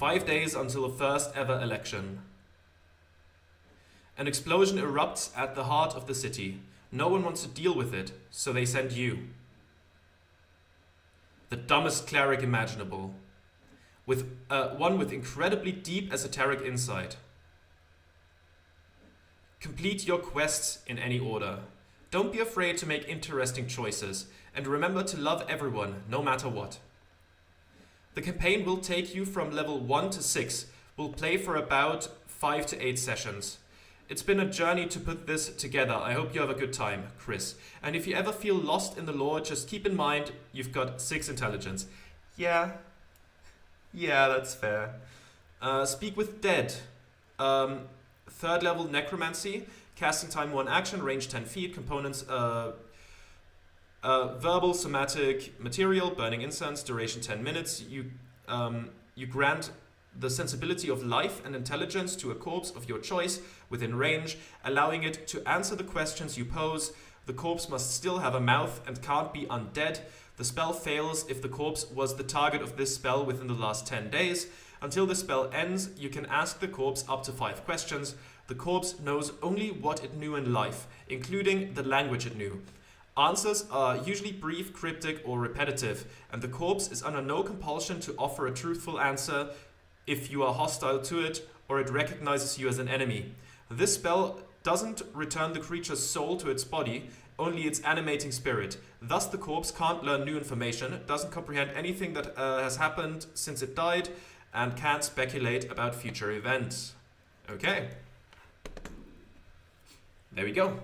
5 days until the first ever election. An explosion erupts at the heart of the city. No one wants to deal with it, so they send you. The dumbest cleric imaginable. One with incredibly deep esoteric insight. Complete your quests in any order. Don't be afraid to make interesting choices, and remember to love everyone, no matter what. The campaign will take you from level 1 to 6. We'll play for about 5 to 8 sessions. It's been a journey to put this together. I hope you have a good time, Chris. And if you ever feel lost in the lore, just keep in mind you've got 6 intelligence. Yeah, that's fair. Speak with Dead. 3rd level Necromancy. Casting time 1 action, range 10 feet. Components verbal, somatic, material, burning incense, duration 10 minutes. You grant the sensibility of life and intelligence to a corpse of your choice within range, allowing it to answer the questions you pose. The corpse must still have a mouth and can't be undead. The spell fails if the corpse was the target of this spell within the last 10 days. Until the spell ends, you can ask the corpse up to 5 questions. The corpse knows only what it knew in life, including the language it knew. Answers are usually brief, cryptic, or repetitive, and the corpse is under no compulsion to offer a truthful answer if you are hostile to it or it recognizes you as an enemy. This spell doesn't return the creature's soul to its body, only its animating spirit. Thus the corpse can't learn new information, doesn't comprehend anything that has happened since it died, and can't speculate about future events. Okay. There we go.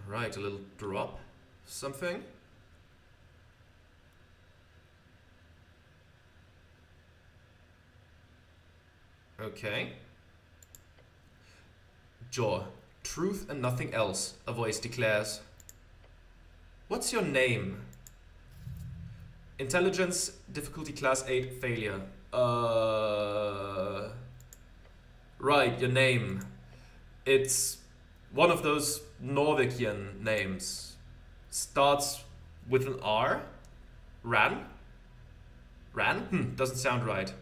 Alright, a little drop. Something. Okay. Jaw. Truth and nothing else, a voice declares. What's your name? Intelligence, difficulty class 8, failure. Right, your name. It's one of those Norwegian names. Starts with an R. Ran? Ran? Doesn't sound right.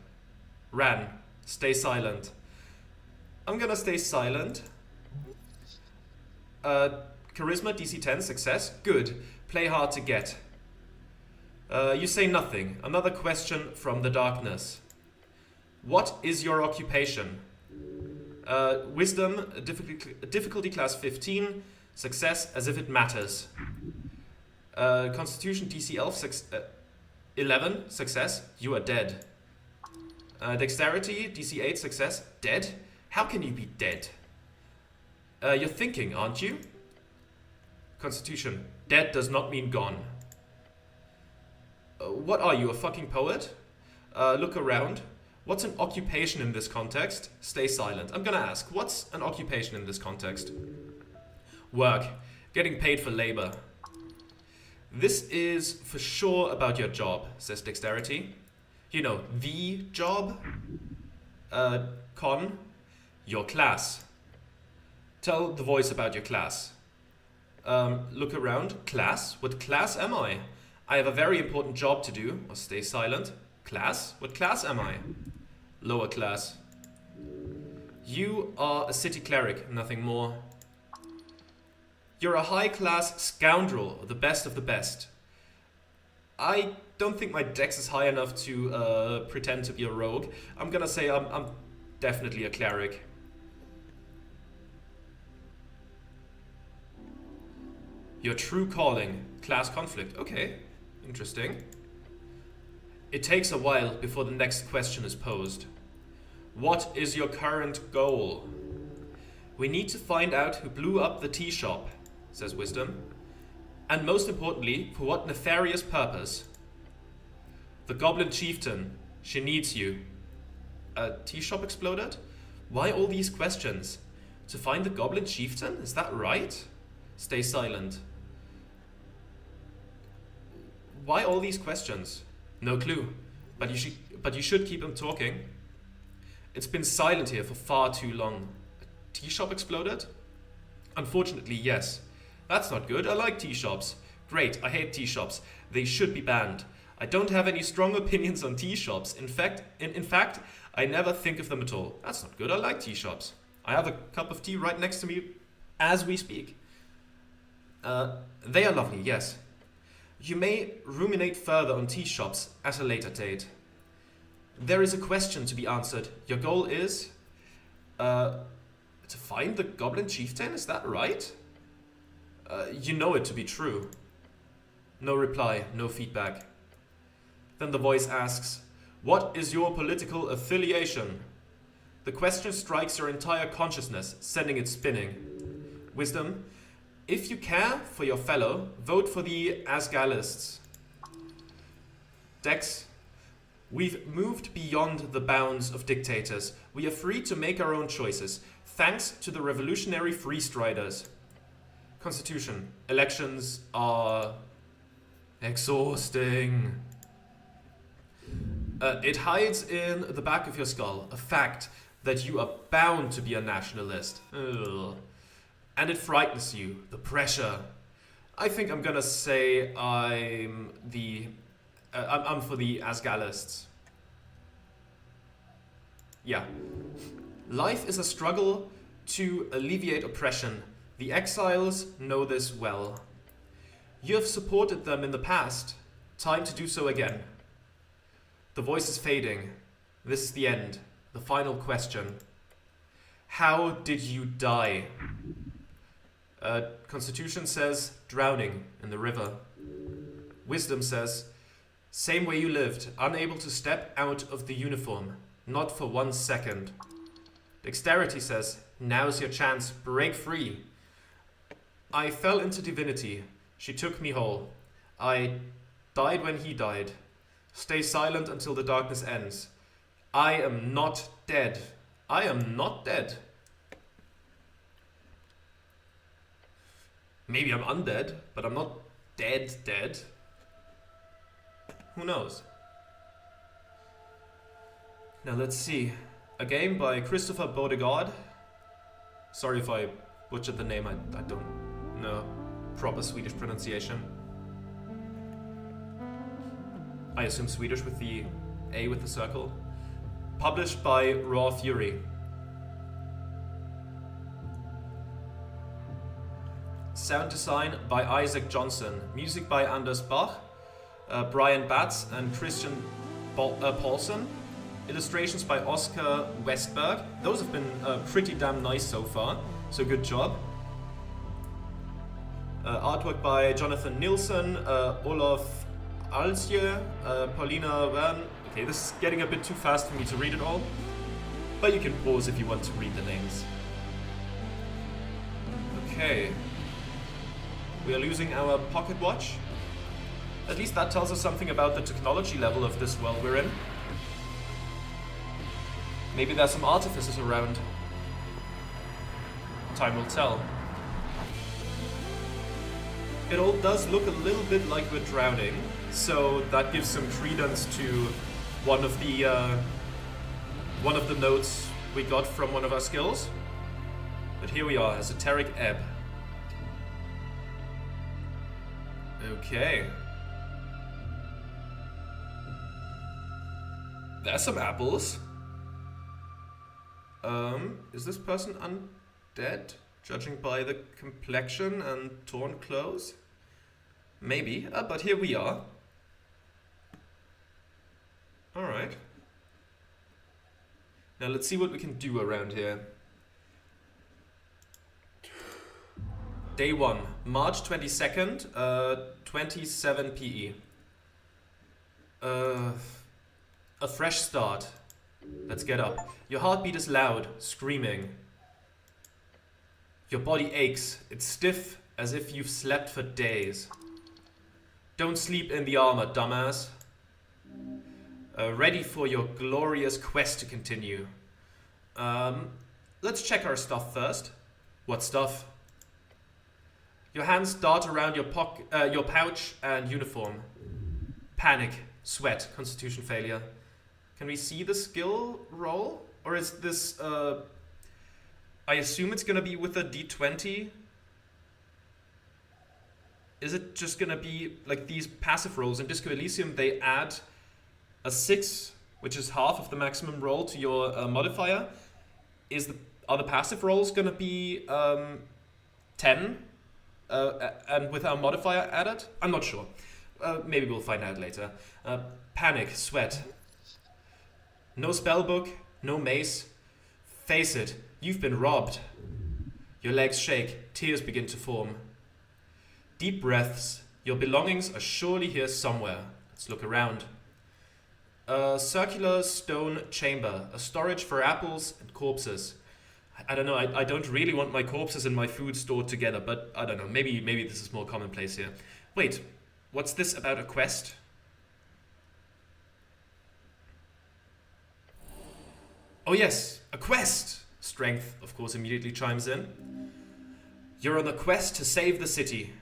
Ran. Stay silent. I'm gonna stay silent. Charisma, DC 10, success. Good. Play hard to get. You say nothing. Another question from the darkness. What is your occupation? Wisdom, difficulty class 15, success, as if it matters. Constitution, DC 11, success, you are dead. Dexterity, DC 8, success, dead? How can you be dead? You're thinking, aren't you? Constitution, dead does not mean gone. What are you, a fucking poet? Look around. What's an occupation in this context? Stay silent. I'm gonna ask, what's an occupation in this context? Work. Getting paid for labor. This is for sure about your job, says Dexterity. You know, the job. Con. Your class. Tell the voice about your class. Look around. Class? What class am I? I have a very important job to do. Or stay silent. Class? What class am I? Lower class. You are a city cleric, nothing more. You're a high-class scoundrel, the best of the best. I don't think my dex is high enough to pretend to be a rogue. I'm gonna say I'm definitely a cleric. Your true calling, class conflict. Okay, interesting. It takes a while before the next question is posed. What is your current goal? We need to find out who blew up the tea shop, says Wisdom. And most importantly, for what nefarious purpose? The Goblin Chieftain. She needs you. A tea shop exploded? Why all these questions? To find the Goblin Chieftain? Is that right? Stay silent. Why all these questions? No clue. But you should keep them talking. It's been silent here for far too long. A tea shop exploded? Unfortunately, yes. That's not good. I like tea shops. Great, I hate tea shops. They should be banned. I don't have any strong opinions on tea shops. In fact, I never think of them at all. That's not good. I like tea shops. I have a cup of tea right next to me as we speak. They are lovely, yes. You may ruminate further on tea shops at a later date. There is a question to be answered. Your goal is to find the Goblin Chieftain, is that right? You know it to be true. No reply, no feedback. Then the voice asks, what is your political affiliation? The question strikes your entire consciousness, sending it spinning. Wisdom, if you care for your fellow, vote for the Asgalists. Dex, we've moved beyond the bounds of dictators. We are free to make our own choices, thanks to the revolutionary freestriders. Constitution, elections are exhausting. It hides in the back of your skull, a fact that you are bound to be a nationalist. Ugh. And it frightens you, the pressure. I think I'm gonna say I'm for the Asgalists. Yeah. Life is a struggle to alleviate oppression. The exiles know this well. You have supported them in the past. Time to do so again. The voice is fading. This is the end. The final question. How did you die? Constitution says, drowning in the river. Wisdom says, same way you lived, unable to step out of the uniform, not for 1 second. Dexterity says, now's your chance, break free. I fell into divinity. She took me whole. I died when he died. Stay silent until the darkness ends. I am not dead. I am not dead. Maybe I'm undead, but I'm not dead. Who knows? Now let's see. A game by Christopher Beauregard. Sorry if I butchered the name, I don't know proper Swedish pronunciation. I assume Swedish with the A with the circle. Published by Raw Fury. Sound design by Isaac Johnson. Music by Anders Bach, Brian Batts and Christian Paulson. Illustrations by Oscar Westberg. Those have been pretty damn nice so far, so good job. Artwork by Jonathan Nilsson, Olaf Alsje, Paulina Wern. Okay, this is getting a bit too fast for me to read it all, but you can pause if you want to read the names. Okay. We are losing our pocket watch. At least that tells us something about the technology level of this world we're in. Maybe there's some artificers around. Time will tell. It all does look a little bit like we're drowning, so that gives some credence to one of the notes we got from one of our skills. But here we are, Esoteric Ebb. Okay. There's some apples. Is this person undead, judging by the complexion and torn clothes? Maybe, but here we are. Alright. Now let's see what we can do around here. Day 1, March 22nd, 27 PE. A fresh start. Let's get up. Your heartbeat is loud, screaming. Your body aches. It's stiff as if you've slept for days. Don't sleep in the armor, dumbass. Ready for your glorious quest to continue. Let's check our stuff first. What stuff? Your hands dart around your pouch and uniform. Panic, sweat, constitution failure. Can we see the skill roll? Or is this, I assume it's gonna be with a D20? is it just gonna be like these passive rolls? In Disco Elysium, they add a 6, which is half of the maximum roll to your modifier. Are the passive rolls gonna be 10, and with our modifier added? I'm not sure. Maybe we'll find out later. Panic, sweat. No spellbook, no mace. Face it, you've been robbed. Your legs shake, tears begin to form. Deep breaths, your belongings are surely here somewhere. Let's look around. A circular stone chamber, a storage for apples and corpses. I don't know, I don't really want my corpses and my food stored together, but I don't know, maybe this is more commonplace here. Wait, what's this about a quest? Oh yes, a quest! Strength, of course, immediately chimes in. You're on a quest to save the city.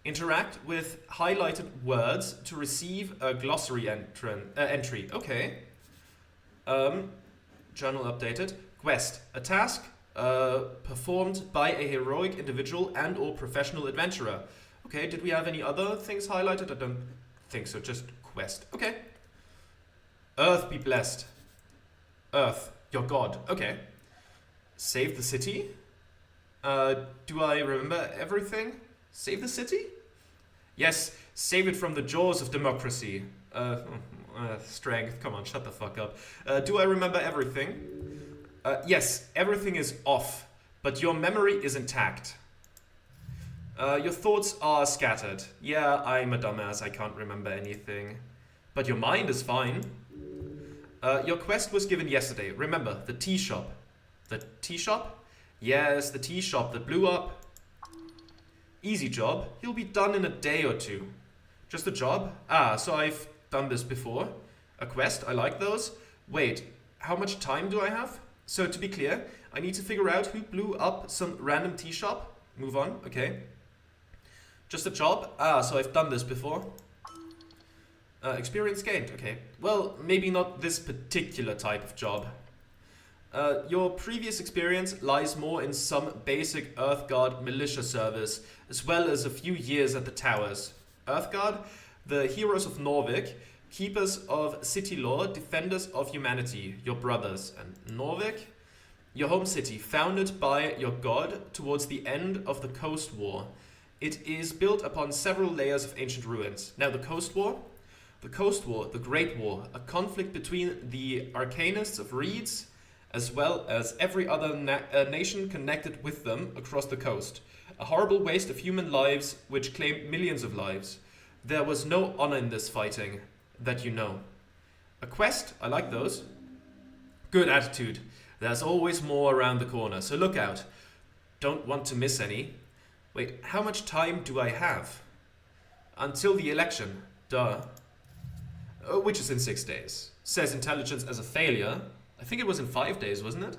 Interact with highlighted words to receive a glossary entry. Okay. Journal updated. Quest, a task performed by a heroic individual and or professional adventurer. Okay, did we have any other things highlighted? I don't think so, just quest. Okay. Earth be blessed. Earth, your god. Okay. Save the city. Do I remember everything? Save the city? Yes, save it from the jaws of democracy. Strength, come on, shut the fuck up. Do I remember everything? Yes, everything is off, but your memory is intact. Your thoughts are scattered. Yeah, I'm a dumbass, I can't remember anything. But your mind is fine. Your quest was given yesterday. Remember, the tea shop. The tea shop? Yes, the tea shop that blew up. Easy job. You'll be done in a day or two. Just a job? Ah, so I've done this before. A quest? I like those. Wait, how much time do I have? So to be clear, I need to figure out who blew up some random tea shop. Move on, okay. Just a job? Ah, so I've done this before. Experience gained, okay. Well, maybe not this particular type of job. Your previous experience lies more in some basic Earthguard militia service, as well as a few years at the towers. Earthguard, the heroes of Norvik, keepers of city law, defenders of humanity, your brothers. And Norvik, your home city, founded by your god towards the end of the Coast War. It is built upon several layers of ancient ruins. Now, the Coast War? The Coast War, the Great War, a conflict between the Arcanists of Reeds, as well as every other nation connected with them across the coast. A horrible waste of human lives which claimed millions of lives. There was no honor in this fighting, that you know. A quest, I like those. Good attitude. There's always more around the corner, so look out. Don't want to miss any. Wait, how much time do I have? Until the election, duh. Which is in 6 days. Says intelligence as a failure. I think it was in 5 days, wasn't it?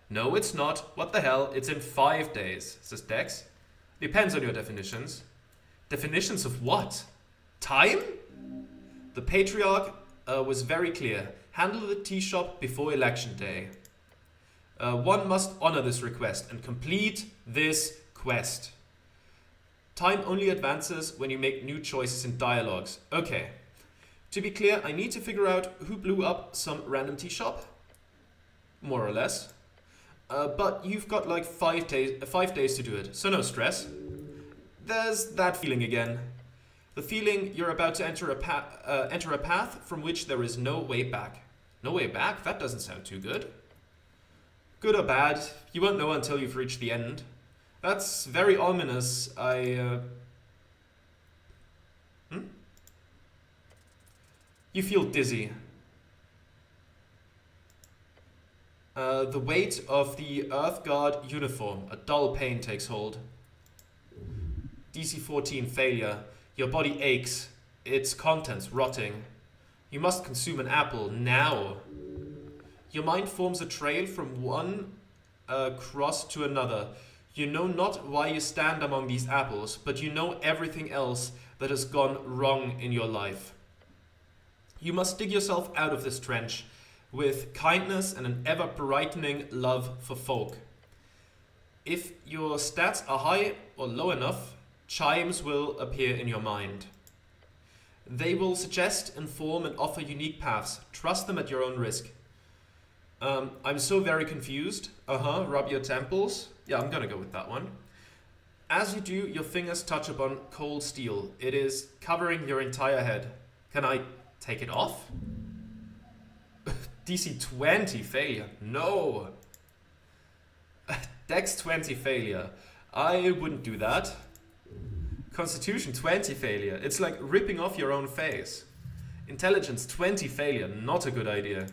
No, it's not. What the hell? It's in 5 days, says Dex. Depends on your definitions. Definitions of what? Time? The Patriarch was very clear. Handle the tea shop before election day. One must honor this request and complete this quest. Time only advances when you make new choices in dialogues. Okay. To be clear, I need to figure out who blew up some random tea shop. More or less. But you've got like 5 days to do it, so no stress. There's that feeling again. The feeling you're about to enter a path from which there is no way back. No way back? That doesn't sound too good. Good or bad, you won't know until you've reached the end. That's very ominous. You feel dizzy. The weight of the Earthguard uniform. A dull pain takes hold. DC 14 failure. Your body aches. Its contents rotting. You must consume an apple now. Your mind forms a trail from one cross to another. You know not why you stand among these apples, but you know everything else that has gone wrong in your life. You must dig yourself out of this trench with kindness and an ever-brightening love for folk. If your stats are high or low enough, Chimes will appear in your mind. They will suggest, inform, and offer unique paths. Trust them at your own risk. I'm so very confused. Rub your temples. Yeah, I'm gonna go with that one. As you do, your fingers touch upon cold steel. It is covering your entire head. Can I take it off? DC 20 failure. No. Dex 20 failure. I wouldn't do that. Constitution 20 failure. It's like ripping off your own face. Intelligence 20 failure. Not a good idea.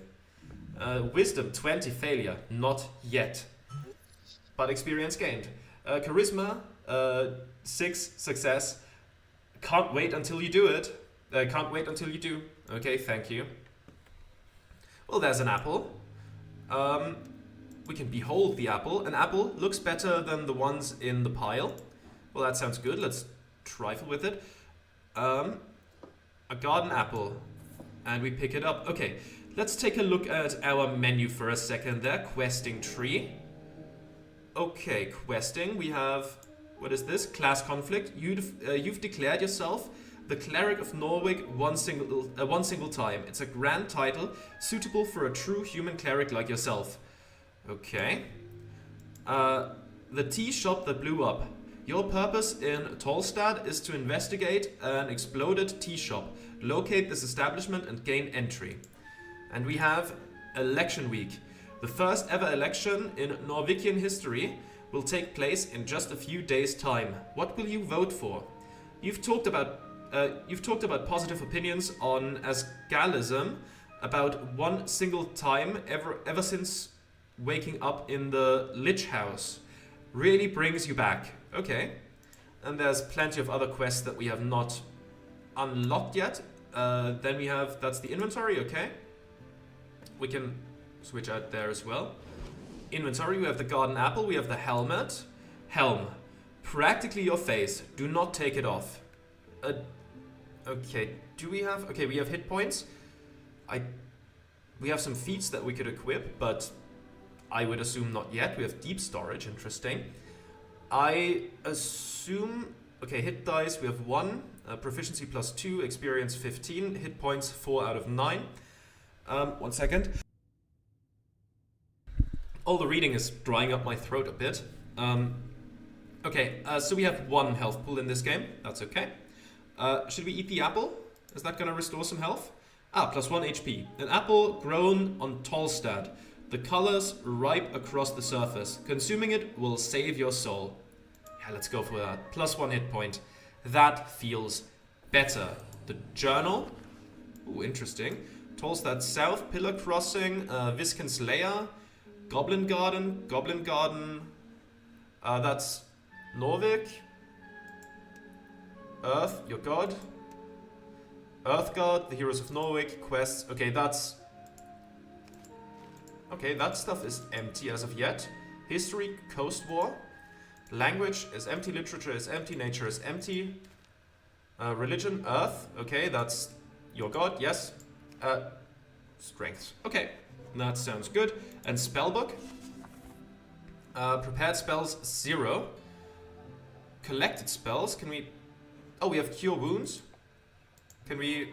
Wisdom 20 failure. Not yet. But experience gained. Charisma 6 success. Can't wait until you do it. Can't wait until you do. Okay, thank you. Well, there's an apple. We can behold the apple. An apple looks better than the ones in the pile. Well, that sounds good. Let's trifle with it. A garden apple. And we pick it up. Okay, let's take a look at our menu for a second there. Questing tree. Okay, questing. We have... What is this? Class conflict. You've declared yourself the Cleric of Norwich one single time. It's a grand title, suitable for a true human cleric like yourself. Okay. The tea shop that blew up. Your purpose in Tolstad is to investigate an exploded tea shop, locate this establishment and gain entry. And we have election week. The first ever election in Norwegian history will take place in just a few days' time. What will you vote for? You've talked about positive opinions on Asgalism about one single time ever since waking up in the Lich House. Really brings you back. Okay. And there's plenty of other quests that we have not unlocked yet. Then we have, that's the inventory, okay. We can switch out there as well. Inventory, we have the garden apple, we have the helmet. Helm. Practically your face. Do not take it off. Okay, do we have... Okay, we have hit points. We have some feats that we could equip, but I would assume not yet. We have deep storage, interesting. I assume... Okay, hit dice, we have 1. Proficiency plus 2, experience 15. Hit points 4 out of 9. 1 second. All the reading is drying up my throat a bit. Okay, so we have 1 health pool in this game. That's okay. Should we eat the apple? Is that going to restore some health? Plus 1 HP. An apple grown on Tolstad. The colors ripe across the surface. Consuming it will save your soul. Yeah, let's go for that. Plus 1 hit point. That feels better. The journal. Ooh, interesting. Tolstad South, Pillar Crossing, Viscount's Lair, Goblin Garden. That's Norvik. Earth, your god. Earthguard, the Heroes of Norwich, quests. Okay, that's... Okay, that stuff is empty as of yet. History, Coast War. Language is empty, literature is empty, nature is empty. Religion, Earth. Okay, that's your god, yes. Strength. Okay, that sounds good. And spellbook. Prepared spells, 0. Collected spells, can we... Oh, we have Cure Wounds. Can we...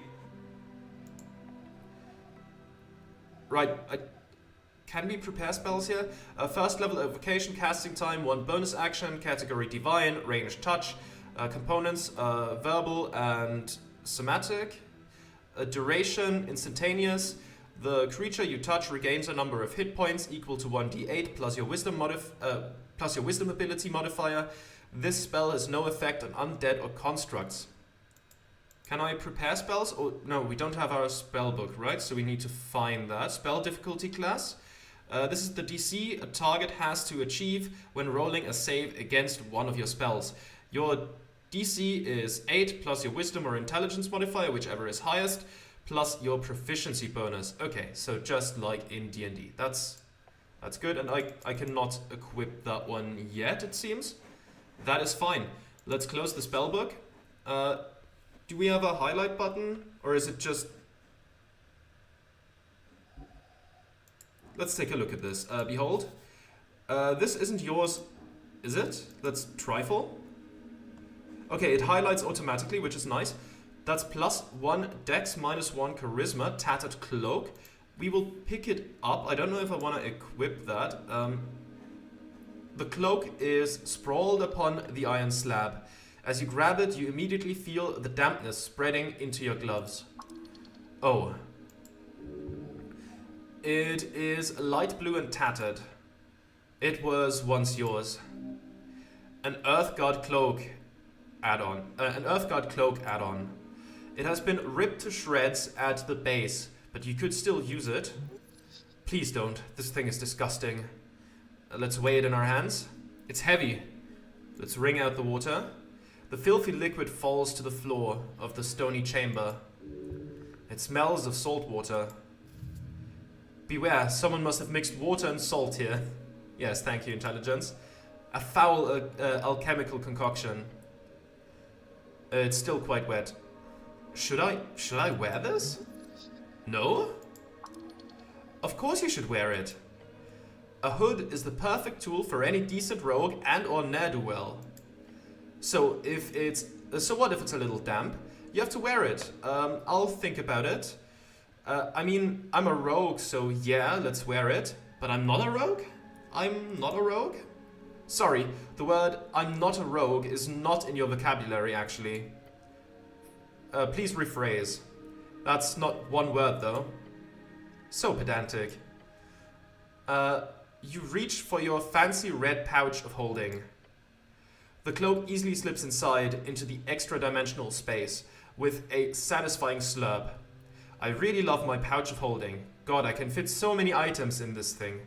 Right, can we prepare spells here? First level evocation, casting time, 1 bonus action, category divine, range touch, components, verbal and somatic, duration, instantaneous. The creature you touch regains a number of hit points equal to 1d8 plus your wisdom ability modifier. This spell has no effect on undead or constructs. Can I prepare spells? Oh, no, we don't have our spell book, right? So we need to find that. Spell difficulty class. This is the DC a target has to achieve when rolling a save against one of your spells. Your DC is 8 plus your wisdom or intelligence modifier, whichever is highest, plus your proficiency bonus. Okay, so just like in D&D. That's good, and I cannot equip that one yet, it seems. That is fine. Let's close the spell book. Do we have a highlight button, or is it just... Let's take a look at this. Behold. This isn't yours, is it? Let's trifle. Okay, it highlights automatically, which is nice. That's +1 Dex, -1 Charisma, Tattered Cloak. We will pick it up. I don't know if I want to equip that. The cloak is sprawled upon the iron slab. As you grab it, you immediately feel the dampness spreading into your gloves. Oh. It is light blue and tattered. It was once yours. An Earthguard cloak add-on. An Earthguard cloak add-on. It has been ripped to shreds at the base, but you could still use it. Please don't. This thing is disgusting. Let's weigh it in our hands. It's heavy. Let's wring out the water. The filthy liquid falls to the floor of the stony chamber. It smells of salt water. Beware, someone must have mixed water and salt here. Yes, thank you, intelligence. A foul alchemical concoction. It's still quite wet. Should I wear this? No? Of course you should wear it. A hood is the perfect tool for any decent rogue and or ne'er-do-well. So what if it's a little damp? You have to wear it. I'll think about it. I mean, I'm a rogue, so yeah, let's wear it. But I'm not a rogue? I'm not a rogue? Sorry, the word I'm not a rogue is not in your vocabulary, actually. Please rephrase. That's not one word, though. So pedantic. You reach for your fancy red pouch of holding. The cloak easily slips inside into the extra-dimensional space with a satisfying slurp. I really love my pouch of holding. God, I can fit so many items in this thing.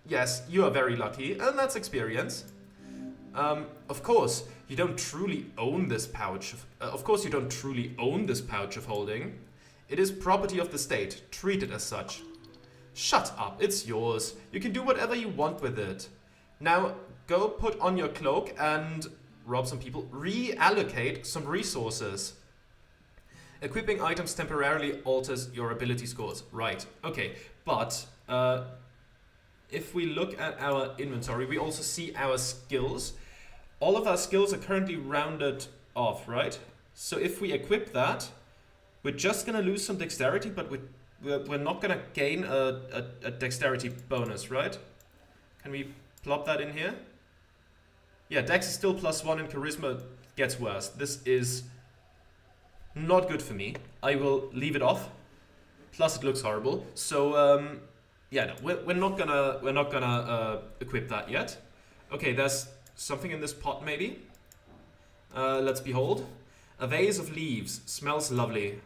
Yes, you are very lucky, and that's experience. Of course, you don't truly own this pouch. Of course, you don't truly own this pouch of holding. It is property of the state. Treat it as such. Shut up, it's yours. You can do whatever you want with it. Now, go put on your cloak and rob some people. Reallocate some resources. Equipping items temporarily alters your ability scores. Right, okay. But, if we look at our inventory, we also see our skills. All of our skills are currently rounded off, right? So if we equip that, we're just going to lose some dexterity, but we're not going to gain a dexterity bonus, right? Can we plop that in here? Yeah, dex is still +1 and charisma gets worse. This is not good for me. I will leave it off. Plus it looks horrible. So, yeah, no, we're not gonna equip that yet. Okay, there's something in this pot maybe. Let's behold. A vase of leaves. Smells lovely.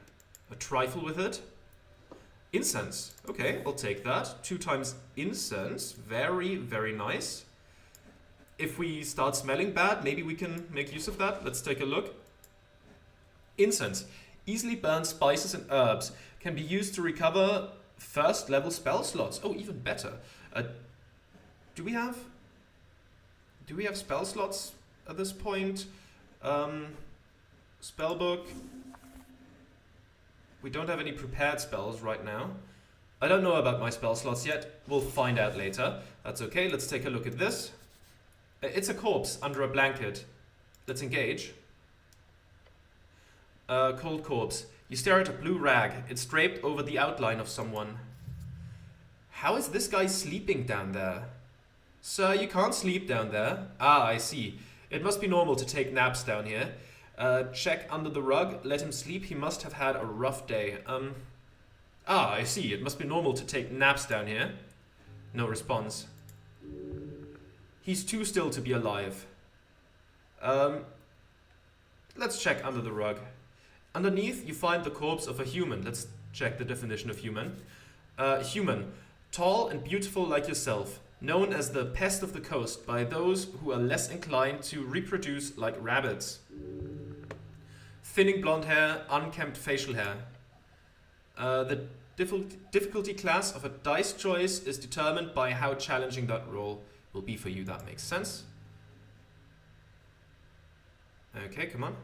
A trifle with it. Incense. Okay, I'll take that. 2 times incense. Very, very nice. If we start smelling bad, maybe we can make use of that. Let's take a look. Incense. Easily burned spices and herbs. Can be used to recover first level spell slots. Oh, even better. Do we have spell slots at this point? Spellbook. We don't have any prepared spells right now. I don't know about my spell slots yet. We'll find out later. That's okay. Let's take a look at this. It's a corpse under a blanket. Let's engage. Cold corpse. You stare at a blue rag. It's draped over the outline of someone. How is this guy sleeping down there? Sir, you can't sleep down there. Ah, I see. It must be normal to take naps down here. Check under the rug. Let him sleep. He must have had a rough day. Ah, I see. It must be normal to take naps down here. No response. He's too still to be alive. Let's check under the rug. Underneath, you find the corpse of a human. Let's check the definition of human. Human. Tall and beautiful like yourself. Known as the pest of the coast by those who are less inclined to reproduce like rabbits. Thinning blonde hair, unkempt facial hair. The difficulty class of a dice choice is determined by how challenging that roll will be for you. That makes sense. Okay, come on.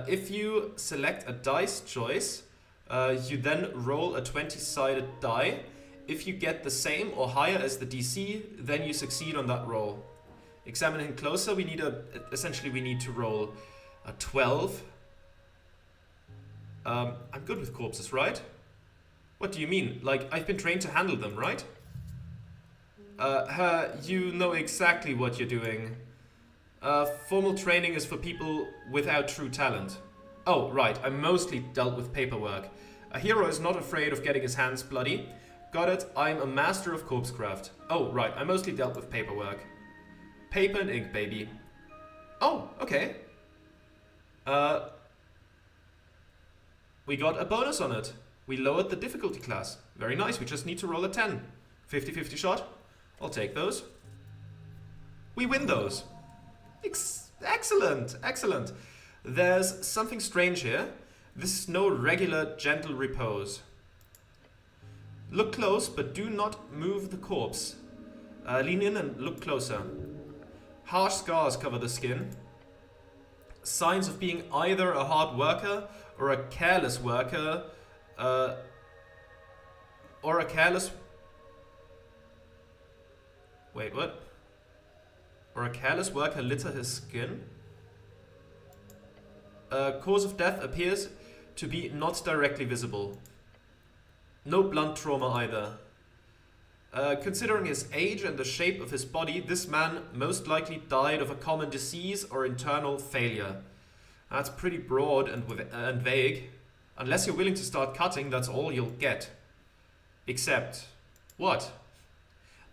If you select a dice choice, you then roll a 20-sided die. If you get the same or higher as the DC, then you succeed on that roll. Examine him closer. We need essentially we need to roll a 12. I'm good with corpses, right? What do you mean? Like, I've been trained to handle them, right? You know exactly what you're doing. Formal training is for people without true talent. Oh, right, I mostly dealt with paperwork. A hero is not afraid of getting his hands bloody. Got it, I'm a master of corpsecraft. Oh, right, I mostly dealt with paperwork. Paper and ink, baby. Oh, okay. We got a bonus on it. We lowered the difficulty class. Very nice, we just need to roll a 10. 50-50 shot. I'll take those. We win those. Excellent, excellent. There's something strange here. This is no regular gentle repose. Look close, but do not move the corpse. Lean in and look closer. Harsh scars cover the skin. Signs of being either a hard worker or a careless worker. Wait, what? Or a careless worker litter his skin? Cause of death appears to be not directly visible. No blunt trauma either. Considering his age and the shape of his body, this man most likely died of a common disease or internal failure. That's pretty broad and vague. Unless you're willing to start cutting, that's all you'll get. Except, what?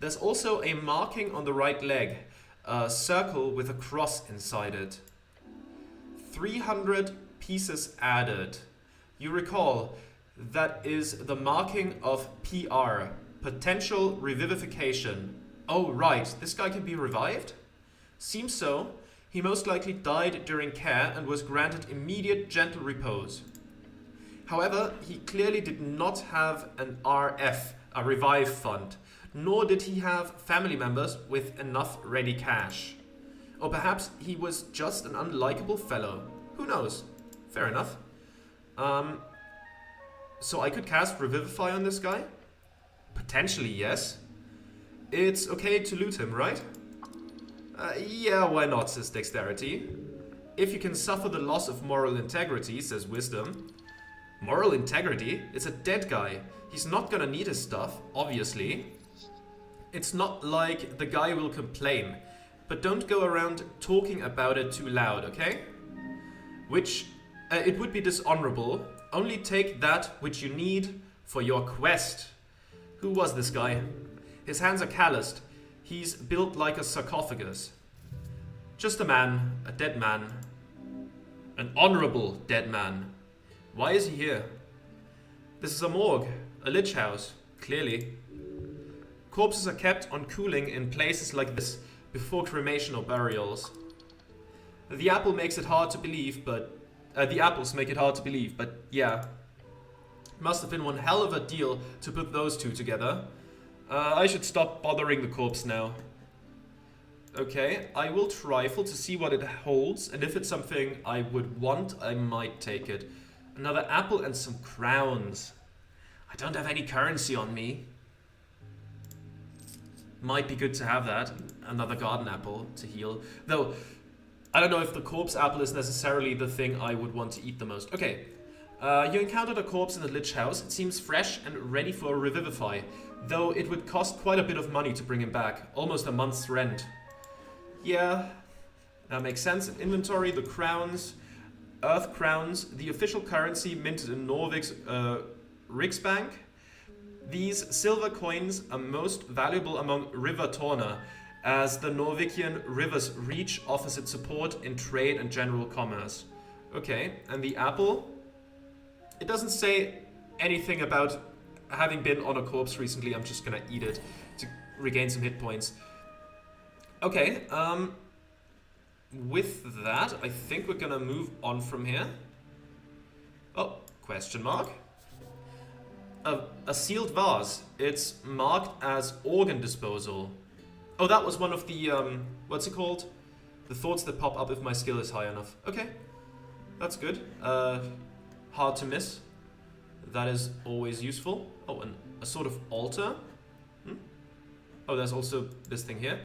There's also a marking on the right leg. A circle with a cross inside it. 300 pieces added. You recall, that is the marking of PR. Potential revivification. Oh, right. This guy can be revived? Seems so. He most likely died during care and was granted immediate gentle repose. However, he clearly did not have an RF, a revive fund, nor did he have family members with enough ready cash. Or perhaps he was just an unlikable fellow. Who knows? Fair enough. So I could cast Revivify on this guy? Potentially, yes. It's okay to loot him, right? Yeah, why not, says Dexterity. If you can suffer the loss of moral integrity, says Wisdom. Moral integrity? It's a dead guy. He's not gonna need his stuff, obviously. It's not like the guy will complain. But don't go around talking about it too loud, okay? Which, it would be dishonorable. Only take that which you need for your quest. Who was this guy? His hands are calloused. He's built like a sarcophagus. Just a man, a dead man. An honorable dead man. Why is he here? This is a morgue, a lich house, clearly. Corpses are kept on cooling in places like this before cremation or burials. The apple makes it hard to believe, but... the apples make it hard to believe, but yeah. Must have been one hell of a deal to put those two together. I should stop bothering the corpse now. Okay, I will trifle to see what it holds, and if it's something I would want, I might take it. Another apple and some crowns. I don't have any currency on me. Might be good to have that. Another garden apple to heal. Though, I don't know if the corpse apple is necessarily the thing I would want to eat the most. Okay. You encountered a corpse in the lich house. It seems fresh and ready for a revivify, though it would cost quite a bit of money to bring him back, almost a month's rent. Yeah, that makes sense. In inventory, the crowns, earth crowns, the official currency minted in Norvik's Riksbank. These silver coins are most valuable among River Torna, as the Norvikian river's reach offers it support in trade and general commerce. Okay, and the apple? It doesn't say anything about having been on a corpse recently. I'm just gonna eat it to regain some hit points. Okay, with that, I think we're gonna move on from here. Oh, question mark. A sealed vase. It's marked as organ disposal. Oh, that was one of the, what's it called? The thoughts that pop up if my skill is high enough. Okay, that's good. Hard to miss. That is always useful. Oh, and a sort of altar. Oh, there's also this thing here.